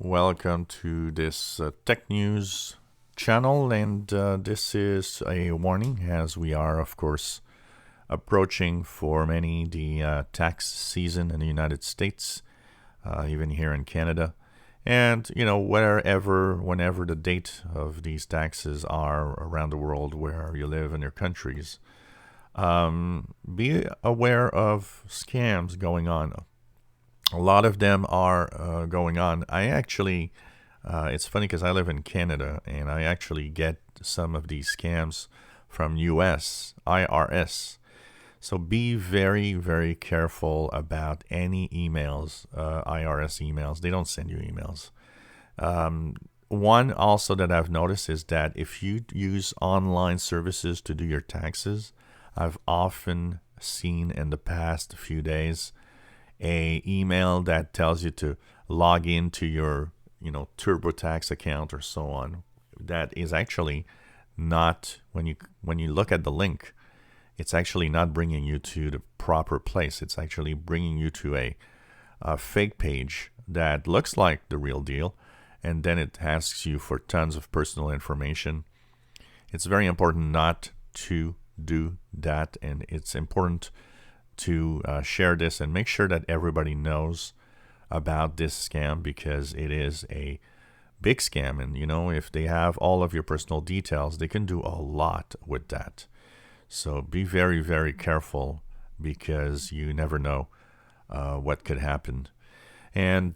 Welcome to this tech news channel, and this is a warning as we are, of course, approaching for many the tax season in the United States, even here in Canada. And, whenever the date of these taxes are around the world where you live in your countries, be aware of scams going on. A lot of them are going on. It's funny because I live in Canada and I actually get some of these scams from US IRS. So be very, very careful about any emails, IRS emails. They don't send you emails. One also that I've noticed is that if you use online services to do your taxes, I've often seen in the past few days a email that tells you to log into your, TurboTax account or so on. That is actually not, when you look at the link, it's actually not bringing you to the proper place. It's actually bringing you to a fake page that looks like the real deal, and then it asks you for tons of personal information. It's very important not to do that, and it's important to share this and make sure that everybody knows about this scam, because it is a big scam. And if they have all of your personal details, they can do a lot with that. So be very, very careful, because you never know what could happen. And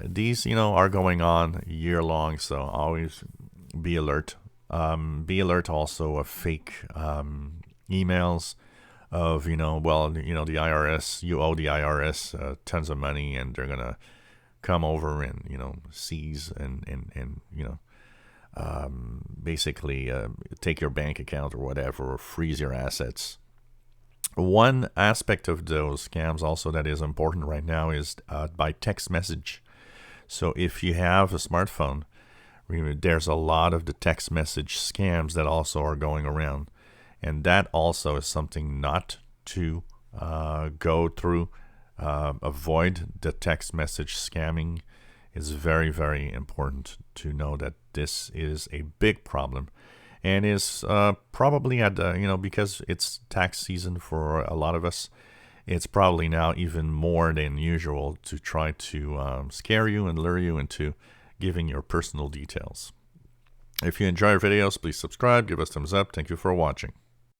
these are going on year long, so always be alert. Be alert also of fake emails of, the IRS, you owe the IRS tons of money, and they're going to come over and, seize and basically take your bank account or whatever, or freeze your assets. One aspect of those scams also that is important right now is by text message. So if you have a smartphone, there's a lot of the text message scams that also are going around. And that also is something not to go through. Avoid the text message scamming. It's very, very important to know that this is a big problem, and is probably at the, because it's tax season for a lot of us, it's probably now even more than usual to try to scare you and lure you into giving your personal details. If you enjoy our videos, please subscribe, give us a thumbs up. Thank you for watching.